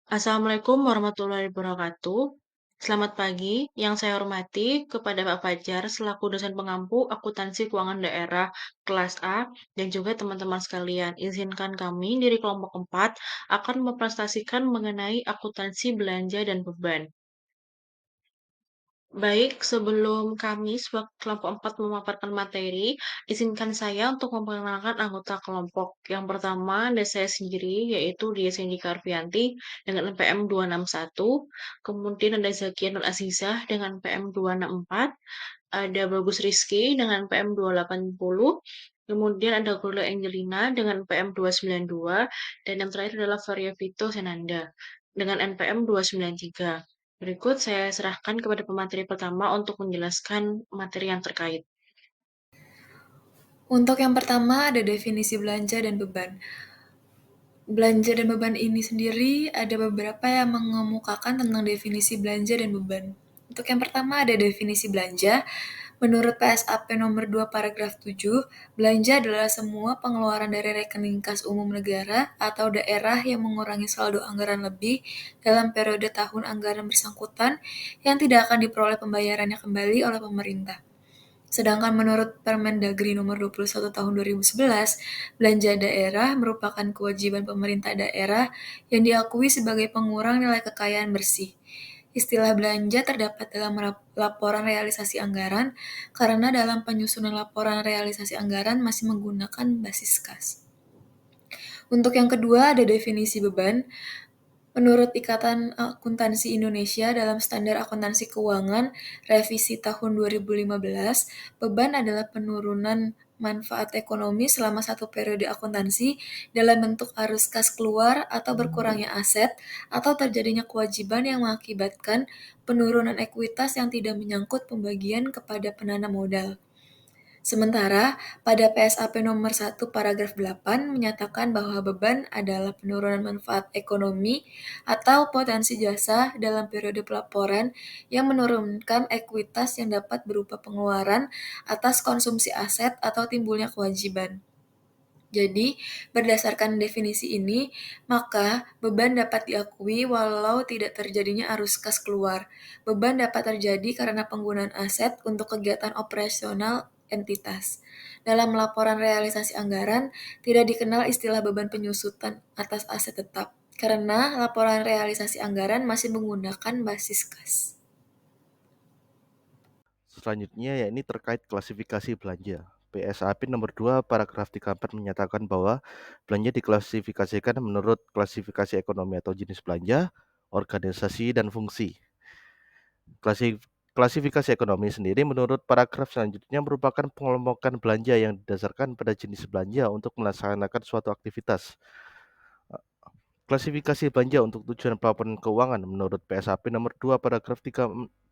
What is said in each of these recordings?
Assalamualaikum warahmatullahi wabarakatuh. Selamat pagi, yang saya hormati kepada Pak Fajar selaku dosen pengampu akuntansi keuangan daerah kelas A dan juga teman-teman sekalian. Izinkan kami dari kelompok 4 akan mempresentasikan mengenai akuntansi belanja dan beban. Baik, sebelum kami sebagai kelompok 4 memaparkan materi, izinkan saya untuk memperkenalkan anggota kelompok. Yang pertama ada saya sendiri, yaitu Dia Cindy Karvianti dengan NPM 261. Kemudian ada Zakia Nur Azizah dengan PM 264. Ada Bagus Rizky dengan PM 280. Kemudian ada Gula Angelina dengan PM 292. Dan yang terakhir adalah Varia Vito Senanda dengan NPM 293. Berikut saya serahkan kepada pemateri pertama untuk menjelaskan materi yang terkait. Untuk yang pertama ada definisi belanja dan beban. Belanja dan beban ini sendiri ada beberapa yang mengemukakan tentang definisi belanja dan beban. Untuk yang pertama ada definisi belanja. Menurut PSAP nomor 2 paragraf 7, belanja adalah semua pengeluaran dari rekening kas umum negara atau daerah yang mengurangi saldo anggaran lebih dalam periode tahun anggaran bersangkutan yang tidak akan diperoleh pembayarannya kembali oleh pemerintah. Sedangkan menurut Permendagri nomor 21 tahun 2011, belanja daerah merupakan kewajiban pemerintah daerah yang diakui sebagai pengurang nilai kekayaan bersih. Istilah belanja terdapat dalam laporan realisasi anggaran karena dalam penyusunan laporan realisasi anggaran masih menggunakan basis kas. Untuk yang kedua ada definisi beban. Menurut Ikatan Akuntansi Indonesia dalam Standar Akuntansi Keuangan Revisi tahun 2015, beban adalah penurunan manfaat ekonomi selama satu periode akuntansi dalam bentuk arus kas keluar atau berkurangnya aset atau terjadinya kewajiban yang mengakibatkan penurunan ekuitas yang tidak menyangkut pembagian kepada penanam modal. Sementara, pada PSAP nomor 1 paragraf 8 menyatakan bahwa beban adalah penurunan manfaat ekonomi atau potensi jasa dalam periode pelaporan yang menurunkan ekuitas yang dapat berupa pengeluaran atas konsumsi aset atau timbulnya kewajiban. Jadi, berdasarkan definisi ini, maka beban dapat diakui walau tidak terjadinya arus kas keluar. Beban dapat terjadi karena penggunaan aset untuk kegiatan operasional entitas. Dalam laporan realisasi anggaran, tidak dikenal istilah beban penyusutan atas aset tetap, karena laporan realisasi anggaran masih menggunakan basis kas. Selanjutnya yakni terkait klasifikasi belanja. PSAP nomor 2 paragraf 34 menyatakan bahwa belanja diklasifikasikan menurut klasifikasi ekonomi atau jenis belanja, organisasi, dan fungsi. Klasifikasi ekonomi sendiri menurut paragraf selanjutnya merupakan pengelompokan belanja yang didasarkan pada jenis belanja untuk melaksanakan suatu aktivitas. Klasifikasi belanja untuk tujuan pelaporan keuangan menurut PSAP nomor 2 paragraf 36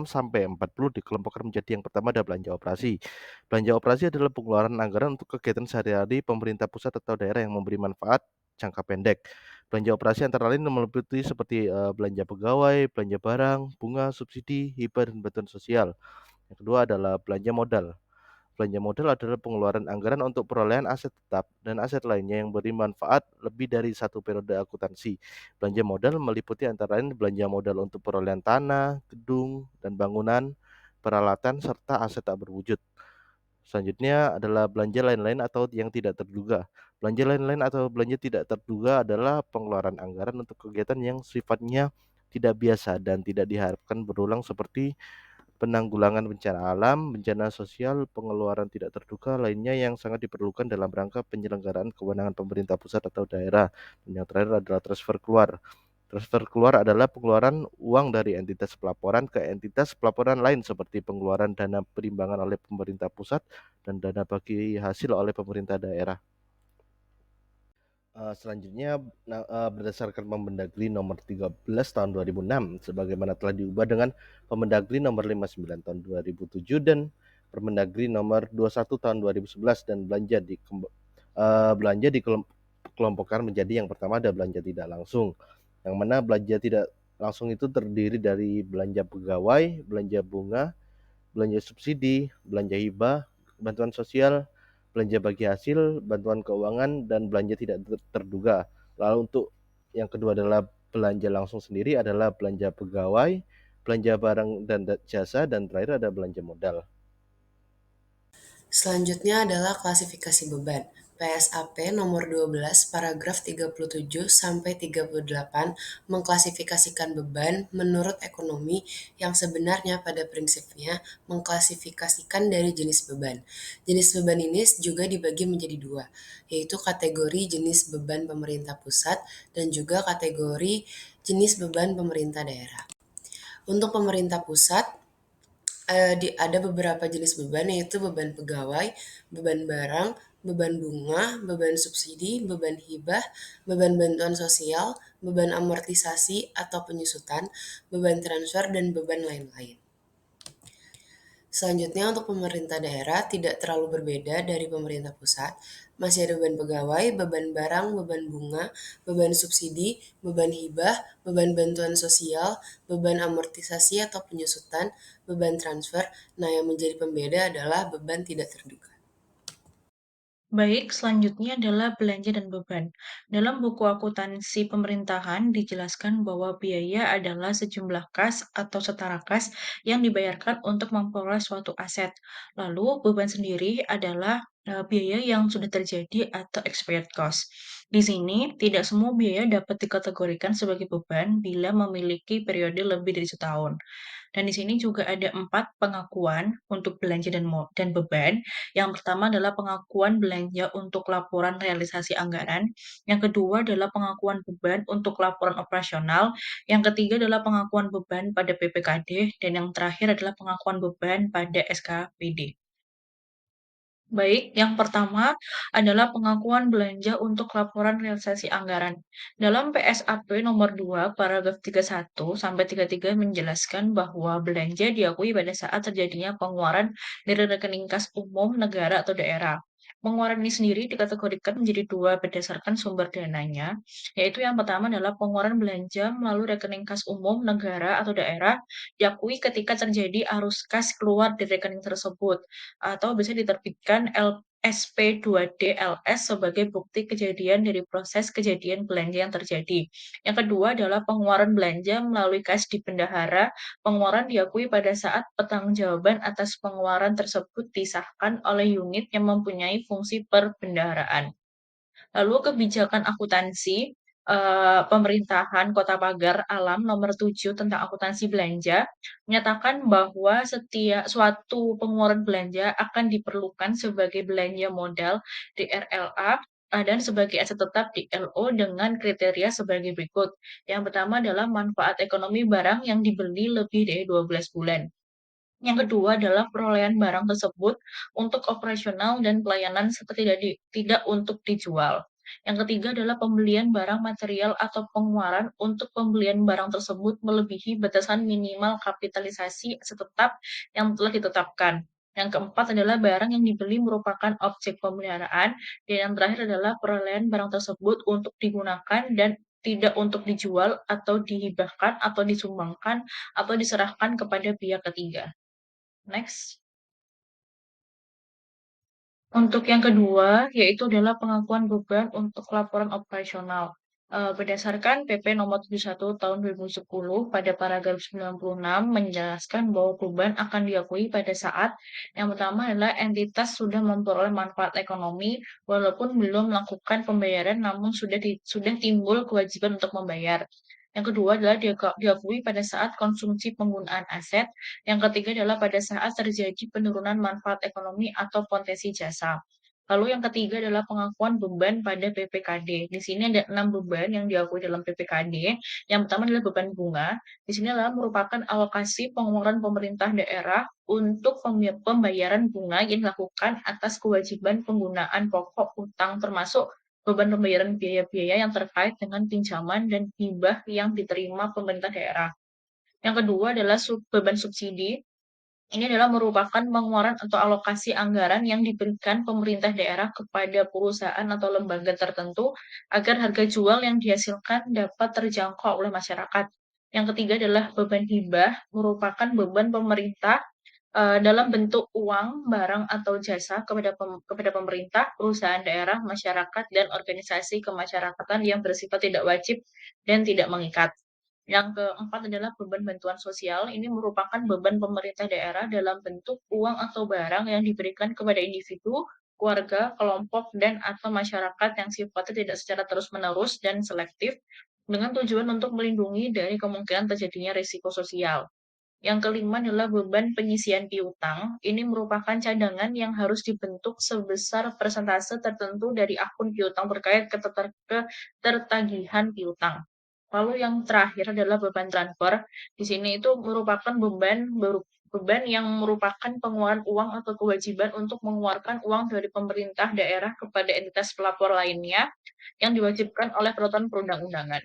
sampai 40 dikelompokkan menjadi yang pertama ada belanja operasi. Belanja operasi adalah pengeluaran anggaran untuk kegiatan sehari-hari pemerintah pusat atau daerah yang memberi manfaat jangka pendek. Belanja operasi antara lain meliputi seperti belanja pegawai, belanja barang, bunga, subsidi, hibah, dan bantuan sosial. Yang kedua adalah belanja modal. Belanja modal adalah pengeluaran anggaran untuk perolehan aset tetap dan aset lainnya yang beri manfaat lebih dari satu periode akuntansi. Belanja modal meliputi antara lain belanja modal untuk perolehan tanah, gedung, dan bangunan, peralatan, serta aset tak berwujud. Selanjutnya adalah belanja lain-lain atau yang tidak terduga. Belanja lain-lain atau belanja tidak terduga adalah pengeluaran anggaran untuk kegiatan yang sifatnya tidak biasa dan tidak diharapkan berulang seperti penanggulangan bencana alam, bencana sosial, pengeluaran tidak terduga lainnya yang sangat diperlukan dalam rangka penyelenggaraan kewenangan pemerintah pusat atau daerah. Dan yang terakhir adalah transfer keluar. Transfer keluar adalah pengeluaran uang dari entitas pelaporan ke entitas pelaporan lain seperti pengeluaran dana perimbangan oleh pemerintah pusat dan dana bagi hasil oleh pemerintah daerah. Selanjutnya berdasarkan Permendagri nomor 13 tahun 2006 sebagaimana telah diubah dengan Permendagri nomor 59 tahun 2007 dan Permendagri nomor 21 tahun 2011 dan belanja dikelompokkan menjadi yang pertama ada belanja tidak langsung. Yang mana belanja tidak langsung itu terdiri dari belanja pegawai, belanja bunga, belanja subsidi, belanja hibah, bantuan sosial, belanja bagi hasil, bantuan keuangan, dan belanja tidak terduga. Lalu untuk yang kedua adalah Belanja langsung sendiri adalah belanja pegawai, belanja barang dan jasa, dan terakhir ada belanja modal. Selanjutnya adalah klasifikasi beban. PSAP nomor 12 paragraf 37 sampai 38 mengklasifikasikan beban menurut ekonomi yang sebenarnya pada prinsipnya mengklasifikasikan dari jenis beban. Jenis beban ini juga dibagi menjadi dua, yaitu kategori jenis beban pemerintah pusat dan juga kategori jenis beban pemerintah daerah. Untuk pemerintah pusat, ada beberapa jenis beban, yaitu beban pegawai, beban barang, beban bunga, beban subsidi, beban hibah, beban bantuan sosial, beban amortisasi atau penyusutan, beban transfer, dan beban lain-lain. Selanjutnya untuk pemerintah daerah tidak terlalu berbeda dari pemerintah pusat. Masih ada beban pegawai, beban barang, beban bunga, beban subsidi, beban hibah, beban bantuan sosial, beban amortisasi atau penyusutan, beban transfer. Nah, yang menjadi pembeda adalah beban tidak terduga. Baik, selanjutnya adalah belanja dan beban. Dalam buku akuntansi pemerintahan dijelaskan bahwa biaya adalah sejumlah kas atau setara kas yang dibayarkan untuk memperoleh suatu aset. Lalu beban sendiri adalah biaya yang sudah terjadi atau expired cost. Di sini tidak semua biaya dapat dikategorikan sebagai beban bila memiliki periode lebih dari setahun. Dan di sini juga ada 4 pengakuan untuk belanja dan beban. Yang pertama adalah pengakuan belanja untuk laporan realisasi anggaran, yang kedua adalah pengakuan beban untuk laporan operasional, yang ketiga adalah pengakuan beban pada PPKD, dan yang terakhir adalah pengakuan beban pada SKPD. Baik, yang pertama adalah pengakuan belanja untuk laporan realisasi anggaran. Dalam PSAP nomor 2, paragraf 31 sampai 33 menjelaskan bahwa belanja diakui pada saat terjadinya pengeluaran dari rekening kas umum negara atau daerah. Pengeluaran ini sendiri dikategorikan menjadi dua berdasarkan sumber dananya, yaitu yang pertama adalah pengeluaran belanja melalui rekening kas umum negara atau daerah diakui ketika terjadi arus kas keluar dari rekening tersebut atau bisa diterbitkan SP2DLS sebagai bukti kejadian dari proses kejadian belanja yang terjadi. Yang kedua adalah pengeluaran belanja melalui kas di bendahara. Pengeluaran diakui pada saat pertanggungjawaban atas pengeluaran tersebut disahkan oleh unit yang mempunyai fungsi perbendaharaan. Lalu kebijakan akuntansi pemerintahan Kota Pagar Alam nomor 7 tentang akuntansi belanja menyatakan bahwa setiap suatu pengeluaran belanja akan diperlukan sebagai belanja modal di RLA dan sebagai aset tetap di LO dengan kriteria sebagai berikut. Yang pertama adalah manfaat ekonomi barang yang dibeli lebih dari 12 bulan. Yang kedua adalah perolehan barang tersebut untuk operasional dan pelayanan seperti tidak untuk dijual. Yang ketiga adalah pembelian barang material atau pengeluaran untuk pembelian barang tersebut melebihi batasan minimal kapitalisasi tetap yang telah ditetapkan. Yang keempat adalah barang yang dibeli merupakan objek pemeliharaan. Dan yang terakhir adalah perolehan barang tersebut untuk digunakan dan tidak untuk dijual atau dihibahkan atau disumbangkan atau diserahkan kepada pihak ketiga. Next. Untuk yang kedua, yaitu adalah pengakuan beban untuk laporan operasional. Berdasarkan PP nomor 71 tahun 2010 pada paragraf 96 menjelaskan bahwa beban akan diakui pada saat yang pertama adalah entitas sudah memperoleh manfaat ekonomi walaupun belum melakukan pembayaran namun sudah timbul kewajiban untuk membayar. Yang kedua adalah diakui pada saat konsumsi penggunaan aset. Yang ketiga adalah pada saat terjadi penurunan manfaat ekonomi atau potensi jasa. Lalu yang ketiga adalah pengakuan beban pada PPKD. Di sini ada 6 beban yang diakui dalam PPKD. Yang pertama adalah beban bunga. Di sini adalah merupakan alokasi pengeluaran pemerintah daerah untuk pembayaran bunga yang dilakukan atas kewajiban penggunaan pokok utang termasuk beban pembayaran biaya-biaya yang terkait dengan pinjaman dan hibah yang diterima pemerintah daerah. Yang kedua adalah beban subsidi. Ini adalah merupakan pengeluaran atau alokasi anggaran yang diberikan pemerintah daerah kepada perusahaan atau lembaga tertentu agar harga jual yang dihasilkan dapat terjangkau oleh masyarakat. Yang ketiga adalah beban hibah, merupakan beban pemerintah dalam bentuk uang, barang, atau jasa kepada pemerintah, perusahaan daerah, masyarakat, dan organisasi kemasyarakatan yang bersifat tidak wajib dan tidak mengikat. Yang keempat adalah beban bantuan sosial. Ini merupakan beban pemerintah daerah dalam bentuk uang atau barang yang diberikan kepada individu, keluarga, kelompok, dan atau masyarakat yang sifatnya tidak secara terus-menerus dan selektif dengan tujuan untuk melindungi dari kemungkinan terjadinya risiko sosial. Yang kelima adalah beban penyisian piutang. Ini merupakan cadangan yang harus dibentuk sebesar persentase tertentu dari akun piutang terkait ketertagihan piutang. Lalu yang terakhir adalah beban transfer. Di sini itu merupakan beban yang merupakan pengeluaran uang atau kewajiban untuk mengeluarkan uang dari pemerintah daerah kepada entitas pelapor lainnya yang diwajibkan oleh peraturan perundang-undangan.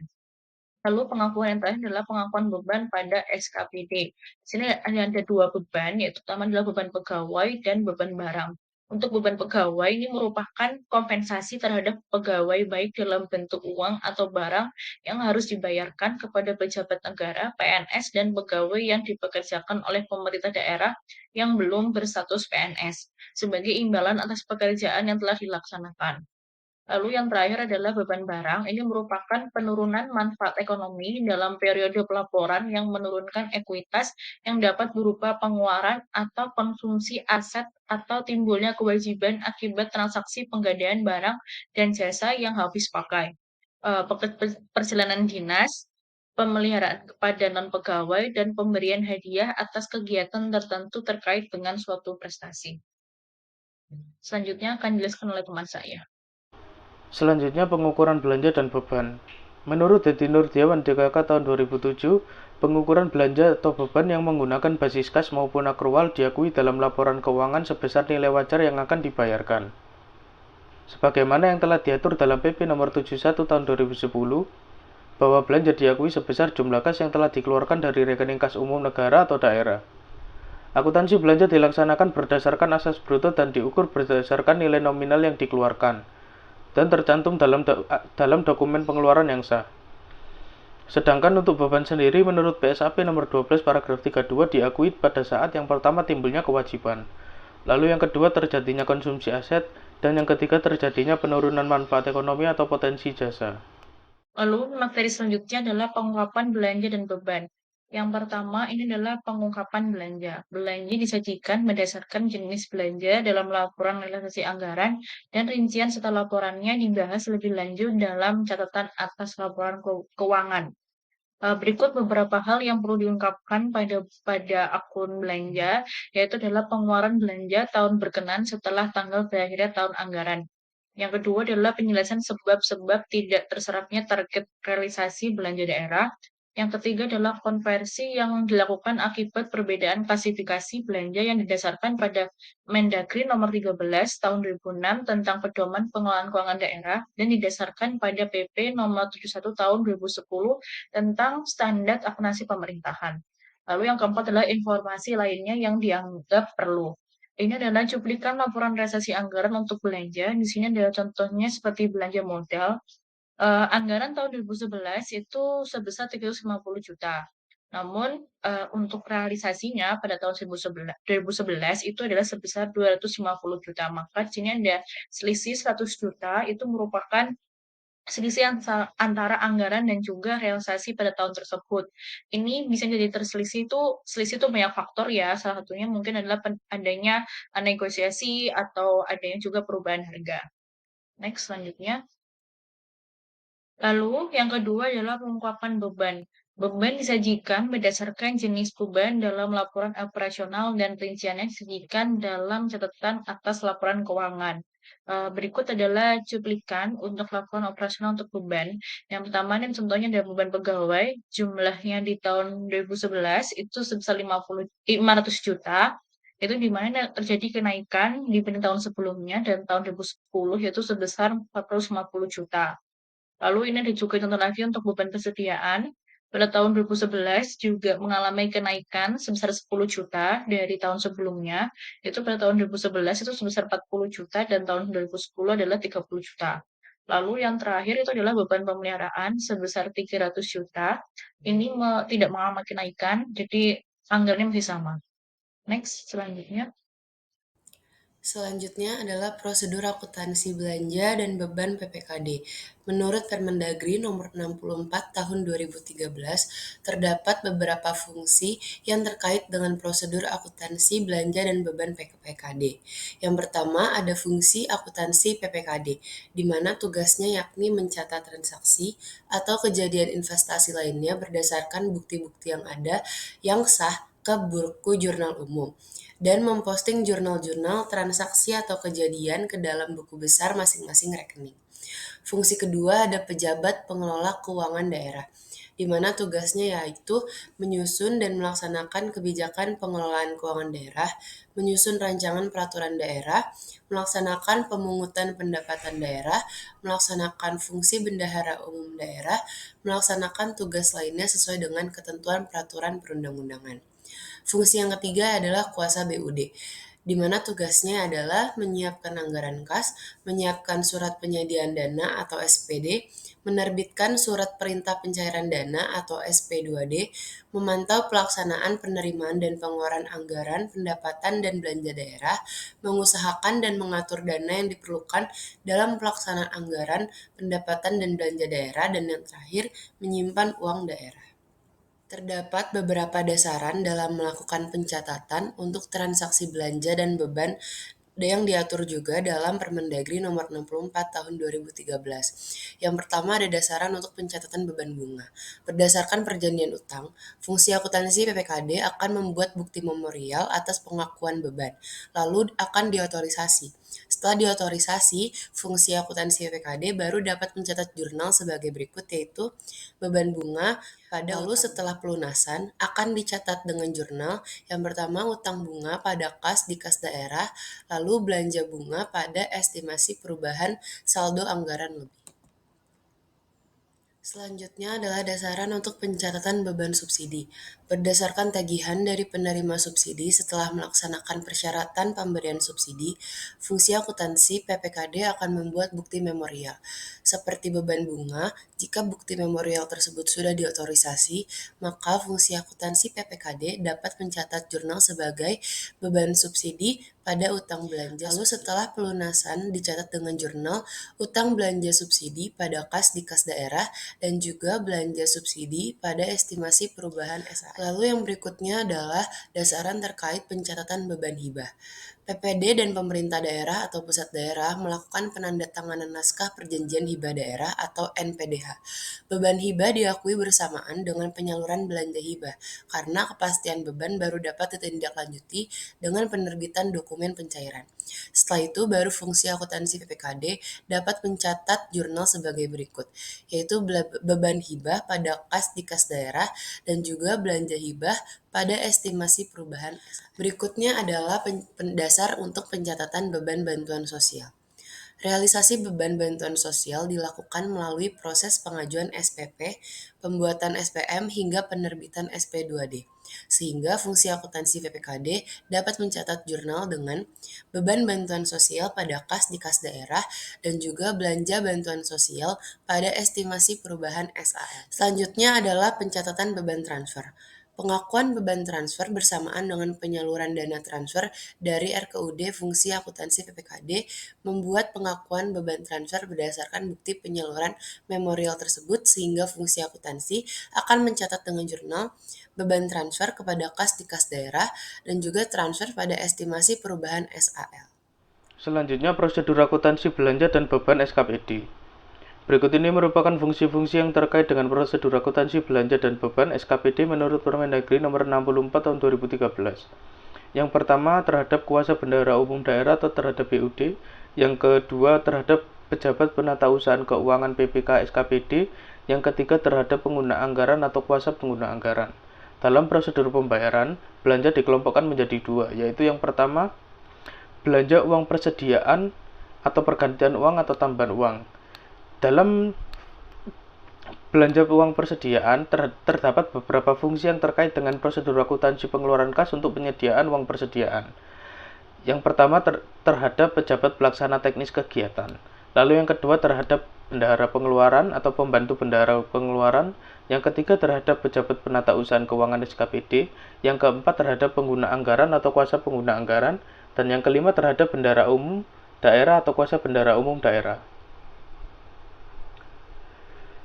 Lalu pengakuan yang terakhir adalah pengakuan beban pada SKPD. Di sini ada dua beban, yaitu pertama adalah beban pegawai dan beban barang. Untuk beban pegawai ini merupakan kompensasi terhadap pegawai baik dalam bentuk uang atau barang yang harus dibayarkan kepada pejabat negara, PNS, dan pegawai yang dipekerjakan oleh pemerintah daerah yang belum berstatus PNS sebagai imbalan atas pekerjaan yang telah dilaksanakan. Lalu yang terakhir adalah beban barang. Ini merupakan penurunan manfaat ekonomi dalam periode pelaporan yang menurunkan ekuitas yang dapat berupa pengeluaran atau konsumsi aset atau timbulnya kewajiban akibat transaksi penggadaian barang dan jasa yang habis pakai. Perjalanan dinas, pemeliharaan kepada non-pegawai, dan pemberian hadiah atas kegiatan tertentu terkait dengan suatu prestasi. Selanjutnya akan dijelaskan oleh teman saya. Selanjutnya pengukuran belanja dan beban. Menurut Dedi Nurdiawan DKK tahun 2007, pengukuran belanja atau beban yang menggunakan basis kas maupun akrual diakui dalam laporan keuangan sebesar nilai wajar yang akan dibayarkan. Sebagaimana yang telah diatur dalam PP nomor 71 tahun 2010, bahwa belanja diakui sebesar jumlah kas yang telah dikeluarkan dari rekening kas umum negara atau daerah. Akuntansi belanja dilaksanakan berdasarkan asas bruto dan diukur berdasarkan nilai nominal yang dikeluarkan dan tercantum dalam dokumen pengeluaran yang sah. Sedangkan untuk beban sendiri menurut PSAP nomor 12 paragraf 32 diakui pada saat yang pertama timbulnya kewajiban, lalu yang kedua terjadinya konsumsi aset, dan yang ketiga terjadinya penurunan manfaat ekonomi atau potensi jasa. Lalu materi selanjutnya adalah pengungkapan belanja dan beban. Yang pertama ini adalah pengungkapan belanja. Belanja disajikan berdasarkan jenis belanja dalam laporan realisasi anggaran dan rincian serta laporannya dibahas lebih lanjut dalam catatan atas laporan keuangan. Berikut beberapa hal yang perlu diungkapkan pada akun belanja, yaitu adalah pengeluaran belanja tahun berkenan setelah tanggal berakhirnya tahun anggaran. Yang kedua adalah penjelasan sebab-sebab tidak terserapnya target realisasi belanja daerah. Yang ketiga adalah konversi yang dilakukan akibat perbedaan klasifikasi belanja yang didasarkan pada Mendagri nomor 13 tahun 2006 tentang pedoman pengelolaan keuangan daerah dan didasarkan pada PP nomor 71 tahun 2010 tentang standar akuntansi pemerintahan. Lalu yang keempat adalah informasi lainnya yang dianggap perlu. Ini adalah cuplikan laporan realisasi anggaran untuk belanja. Di sini adalah contohnya seperti belanja modal. Anggaran tahun 2011 itu sebesar 350 juta. Namun untuk realisasinya pada tahun 2011 itu adalah sebesar 250 juta. Maka di sini ada selisih 100 juta itu merupakan selisih antara anggaran dan juga realisasi pada tahun tersebut. Ini bisa jadi selisih itu banyak faktor ya. Salah satunya mungkin adalah adanya negosiasi atau adanya juga perubahan harga. Next, selanjutnya. Lalu yang kedua adalah pengungkapan beban. Beban disajikan berdasarkan jenis beban dalam laporan operasional dan rinciannya disajikan dalam catatan atas laporan keuangan. Berikut adalah cuplikan untuk laporan operasional untuk beban. Yang pertama ini contohnya ada beban pegawai, jumlahnya di tahun 2011 itu sebesar 500 juta. Itu di mana terjadi kenaikan dibanding tahun sebelumnya dan tahun 2010 yaitu sebesar 450 juta. Lalu ini ada juga contoh lagi untuk beban kesediaan. Pada tahun 2011 juga mengalami kenaikan sebesar 10 juta dari tahun sebelumnya. Itu pada tahun 2011 itu sebesar 40 juta dan tahun 2010 adalah 30 juta. Lalu yang terakhir itu adalah beban pemeliharaan sebesar 300 juta. Ini tidak mengalami kenaikan, jadi anggarannya masih sama. Next, Selanjutnya adalah prosedur akuntansi belanja dan beban PPKD. Menurut Permendagri nomor 64 tahun 2013, terdapat beberapa fungsi yang terkait dengan prosedur akuntansi belanja dan beban PPKD. Yang pertama ada fungsi akuntansi PPKD, di mana tugasnya yakni mencatat transaksi atau kejadian investasi lainnya berdasarkan bukti-bukti yang ada yang sah ke buku jurnal umum dan memposting jurnal-jurnal transaksi atau kejadian ke dalam buku besar masing-masing rekening. Fungsi kedua ada pejabat pengelola keuangan daerah, di mana tugasnya yaitu menyusun dan melaksanakan kebijakan pengelolaan keuangan daerah, menyusun rancangan peraturan daerah, melaksanakan pemungutan pendapatan daerah, melaksanakan fungsi bendahara umum daerah, melaksanakan tugas lainnya sesuai dengan ketentuan peraturan perundang-undangan. Fungsi yang ketiga adalah kuasa BUD, di mana tugasnya adalah menyiapkan anggaran kas, menyiapkan surat penyediaan dana atau SPD, menerbitkan surat perintah pencairan dana atau SP2D, memantau pelaksanaan penerimaan dan pengeluaran anggaran, pendapatan dan belanja daerah, mengusahakan dan mengatur dana yang diperlukan dalam pelaksanaan anggaran, pendapatan dan belanja daerah, dan yang terakhir, menyimpan uang daerah. Terdapat beberapa dasaran dalam melakukan pencatatan untuk transaksi belanja dan beban yang diatur juga dalam Permendagri nomor 64 tahun 2013. Yang pertama ada dasaran untuk pencatatan beban bunga. Berdasarkan perjanjian utang, fungsi akuntansi PPKD akan membuat bukti memorial atas pengakuan beban, lalu akan diotorisasi. Setelah diotorisasi, fungsi akuntansi PPKD baru dapat mencatat jurnal sebagai berikut, yaitu beban bunga pada lalu setelah pelunasan akan dicatat dengan jurnal. Yang pertama utang bunga pada kas di kas daerah, lalu belanja bunga pada estimasi perubahan saldo anggaran lebih. Selanjutnya adalah dasaran untuk pencatatan beban subsidi. Berdasarkan tagihan dari penerima subsidi setelah melaksanakan persyaratan pemberian subsidi, fungsi akuntansi PPKD akan membuat bukti memorial. Seperti beban bunga, jika bukti memorial tersebut sudah diotorisasi, maka fungsi akuntansi PPKD dapat mencatat jurnal sebagai beban subsidi pada utang belanja. Lalu setelah pelunasan dicatat dengan jurnal utang belanja subsidi pada kas di kas daerah dan juga belanja subsidi pada estimasi perubahan SAE. Lalu yang berikutnya adalah dasaran terkait pencatatan beban hibah. PPD dan pemerintah daerah atau pusat daerah melakukan penandatanganan naskah perjanjian hibah daerah atau NPDH. Beban hibah diakui bersamaan dengan penyaluran belanja hibah, karena kepastian beban baru dapat ditindaklanjuti dengan penerbitan dokumen pencairan. Setelah itu baru fungsi akuntansi PPKD dapat mencatat jurnal sebagai berikut, yaitu beban hibah pada kas di kas daerah dan juga belanja hibah pada estimasi perubahan. Berikutnya adalah dasar untuk pencatatan beban bantuan sosial. Realisasi beban bantuan sosial dilakukan melalui proses pengajuan SPP, pembuatan SPM hingga penerbitan SP2D. Sehingga fungsi akuntansi PPKD dapat mencatat jurnal dengan beban bantuan sosial pada kas di kas daerah dan juga belanja bantuan sosial pada estimasi perubahan SAL. Selanjutnya adalah pencatatan beban transfer. Pengakuan beban transfer bersamaan dengan penyaluran dana transfer dari RKUD fungsi akuntansi PPKD membuat pengakuan beban transfer berdasarkan bukti penyaluran memorial tersebut, sehingga fungsi akuntansi akan mencatat dengan jurnal beban transfer kepada kas di kas daerah dan juga transfer pada estimasi perubahan SAL. Selanjutnya prosedur akuntansi belanja dan beban SKPD. Berikut ini merupakan fungsi-fungsi yang terkait dengan prosedur akuntansi belanja dan beban SKPD menurut Permendagri nomor 64 tahun 2013. Yang pertama terhadap kuasa bendahara umum daerah atau terhadap BUD. Yang kedua terhadap pejabat penatausahaan keuangan PPK SKPD. Yang ketiga terhadap pengguna anggaran atau kuasa pengguna anggaran. Dalam prosedur pembayaran, belanja dikelompokkan menjadi dua, yaitu yang pertama belanja uang persediaan atau pergantian uang atau tambahan uang. Dalam belanja uang persediaan terdapat beberapa fungsi yang terkait dengan prosedur akuntansi pengeluaran kas untuk penyediaan uang persediaan. Yang pertama terhadap pejabat pelaksana teknis kegiatan. Lalu yang kedua terhadap bendahara pengeluaran atau pembantu bendahara pengeluaran. Yang ketiga terhadap pejabat penata usahaan keuangan SKPD, yang keempat terhadap pengguna anggaran atau kuasa pengguna anggaran, dan yang kelima terhadap bendara umum daerah atau kuasa bendara umum daerah.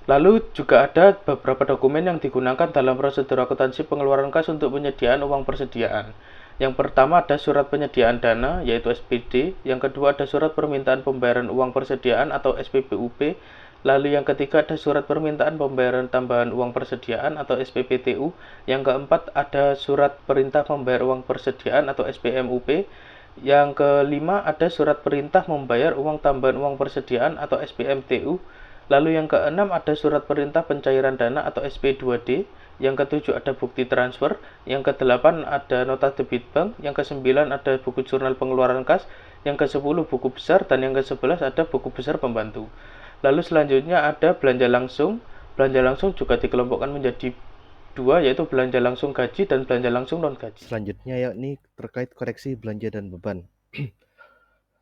Lalu juga ada beberapa dokumen yang digunakan dalam prosedur akuntansi pengeluaran kas untuk penyediaan uang persediaan. Yang pertama ada surat penyediaan dana, yaitu SPD. Yang kedua ada surat permintaan pembayaran uang persediaan atau SPPUP. Lalu yang ketiga ada surat permintaan pembayaran tambahan uang persediaan atau SPPTU. Yang keempat ada surat perintah membayar uang persediaan atau SPMUP. Yang kelima ada surat perintah membayar uang tambahan uang persediaan atau SPMTU. Lalu yang keenam ada surat perintah pencairan dana atau SP2D. Yang ketujuh ada bukti transfer. Yang kedelapan ada nota debit bank. Yang kesembilan ada buku jurnal pengeluaran kas. Yang kesepuluh buku besar. Dan yang kesebelas ada buku besar pembantu. Lalu selanjutnya ada belanja langsung. Belanja langsung juga dikelompokkan menjadi dua, yaitu belanja langsung gaji dan belanja langsung non gaji. Selanjutnya yakni terkait koreksi belanja dan beban.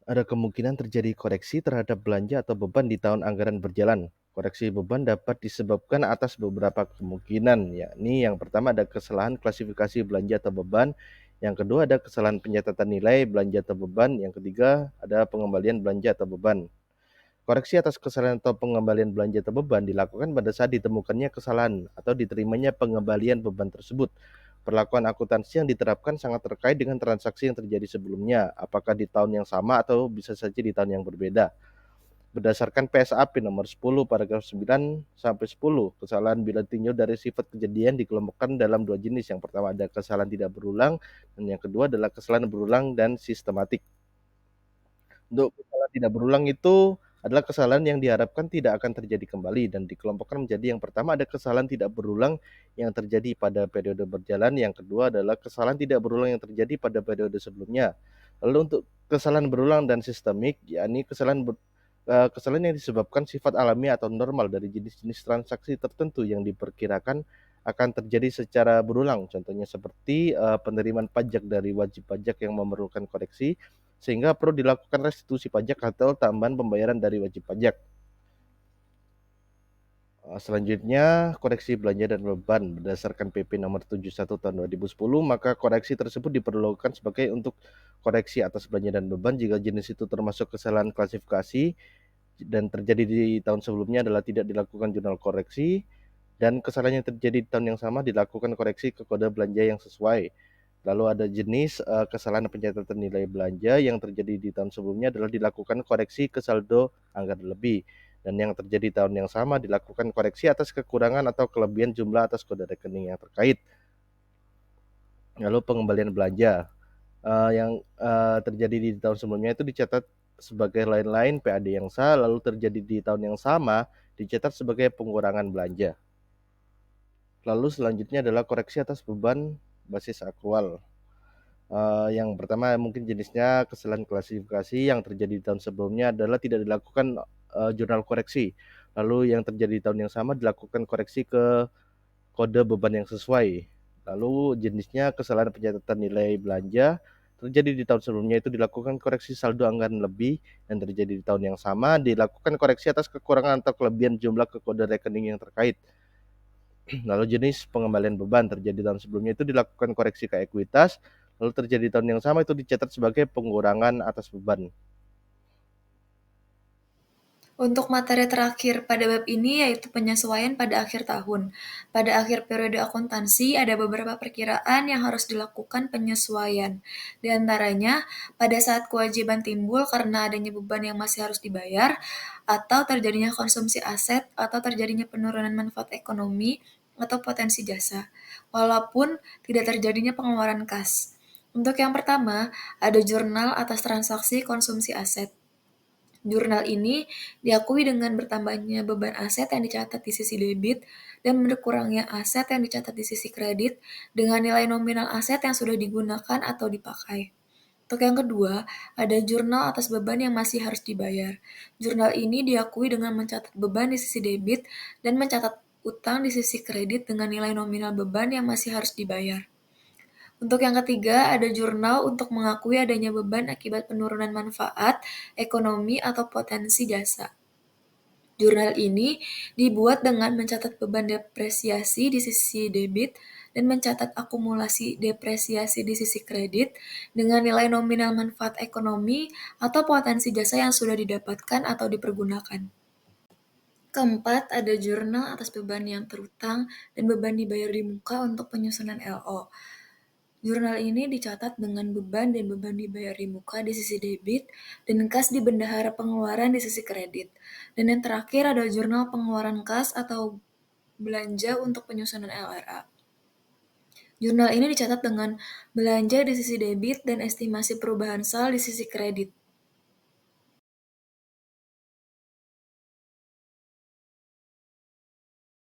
Ada kemungkinan terjadi koreksi terhadap belanja atau beban di tahun anggaran berjalan. Koreksi beban dapat disebabkan atas beberapa kemungkinan, yakni yang pertama ada kesalahan klasifikasi belanja atau beban, yang kedua ada kesalahan pencatatan nilai belanja atau beban, yang ketiga ada pengembalian belanja atau beban. Koreksi atas kesalahan atau pengembalian belanja atau beban dilakukan pada saat ditemukannya kesalahan atau diterimanya pengembalian beban tersebut. Perlakuan akuntansi yang diterapkan sangat terkait dengan transaksi yang terjadi sebelumnya, apakah di tahun yang sama atau bisa saja di tahun yang berbeda. Berdasarkan PSAP nomor 10 paragraf 9 sampai 10, kesalahan bila tinjau dari sifat kejadian dikelompokkan dalam dua jenis. Yang pertama ada kesalahan tidak berulang dan yang kedua adalah kesalahan berulang dan sistematik. Untuk kesalahan tidak berulang itu adalah kesalahan yang diharapkan tidak akan terjadi kembali dan dikelompokkan menjadi yang pertama ada kesalahan tidak berulang yang terjadi pada periode berjalan, yang kedua adalah kesalahan tidak berulang yang terjadi pada periode sebelumnya. Lalu untuk kesalahan berulang dan sistemik, yakni kesalahan yang disebabkan sifat alami atau normal dari jenis-jenis transaksi tertentu yang diperkirakan akan terjadi secara berulang. Contohnya seperti penerimaan pajak dari wajib pajak yang memerlukan koreksi, sehingga perlu dilakukan restitusi pajak atau tambahan pembayaran dari wajib pajak. Selanjutnya, koreksi belanja dan beban berdasarkan PP nomor 71 tahun 2010, maka koreksi tersebut diperlukan sebagai untuk koreksi atas belanja dan beban jika jenis itu termasuk kesalahan klasifikasi dan terjadi di tahun sebelumnya adalah tidak dilakukan jurnal koreksi, dan kesalahan yang terjadi di tahun yang sama dilakukan koreksi ke kode belanja yang sesuai. Lalu ada jenis kesalahan pencatatan nilai belanja yang terjadi di tahun sebelumnya adalah dilakukan koreksi ke saldo anggaran lebih, dan yang terjadi tahun yang sama dilakukan koreksi atas kekurangan atau kelebihan jumlah atas kode rekening yang terkait. Lalu pengembalian belanja yang terjadi di tahun sebelumnya itu dicatat sebagai lain-lain PAD yang sah, lalu terjadi di tahun yang sama dicatat sebagai pengurangan belanja. Lalu selanjutnya adalah koreksi atas beban basis akrual. Yang pertama mungkin jenisnya kesalahan klasifikasi yang terjadi di tahun sebelumnya adalah tidak dilakukan jurnal koreksi. Lalu yang terjadi di tahun yang sama dilakukan koreksi ke kode beban yang sesuai. Lalu jenisnya kesalahan pencatatan nilai belanja terjadi di tahun sebelumnya itu dilakukan koreksi saldo anggaran lebih, dan terjadi di tahun yang sama dilakukan koreksi atas kekurangan atau kelebihan jumlah ke kode rekening yang terkait. Lalu jenis pengembalian beban terjadi tahun sebelumnya itu dilakukan koreksi ke ekuitas, lalu terjadi tahun yang sama itu dicatat sebagai pengurangan atas beban. Untuk materi terakhir pada bab ini yaitu penyesuaian pada akhir tahun. Pada akhir periode akuntansi ada beberapa perkiraan yang harus dilakukan penyesuaian. Di antaranya, pada saat kewajiban timbul karena adanya beban yang masih harus dibayar, atau terjadinya konsumsi aset, atau terjadinya penurunan manfaat ekonomi, atau potensi jasa, walaupun tidak terjadinya pengeluaran kas. Untuk yang pertama, ada jurnal atas transaksi konsumsi aset. Jurnal ini diakui dengan bertambahnya beban aset yang dicatat di sisi debit dan berkurangnya aset yang dicatat di sisi kredit dengan nilai nominal aset yang sudah digunakan atau dipakai. Untuk yang kedua, ada jurnal atas beban yang masih harus dibayar. Jurnal ini diakui dengan mencatat beban di sisi debit dan mencatat utang di sisi kredit dengan nilai nominal beban yang masih harus dibayar. Untuk yang ketiga, ada jurnal untuk mengakui adanya beban akibat penurunan manfaat, ekonomi, atau potensi jasa. Jurnal ini dibuat dengan mencatat beban depresiasi di sisi debit dan mencatat akumulasi depresiasi di sisi kredit dengan nilai nominal manfaat ekonomi atau potensi jasa yang sudah didapatkan atau dipergunakan. Keempat, ada jurnal atas beban yang terutang dan beban dibayar di muka untuk penyusunan LO. Jurnal ini dicatat dengan beban dan beban dibayar di muka di sisi debit dan kas di bendahara pengeluaran di sisi kredit. Dan yang terakhir ada jurnal pengeluaran kas atau belanja untuk penyusunan LRA. Jurnal ini dicatat dengan belanja di sisi debit dan estimasi perubahan saldo di sisi kredit.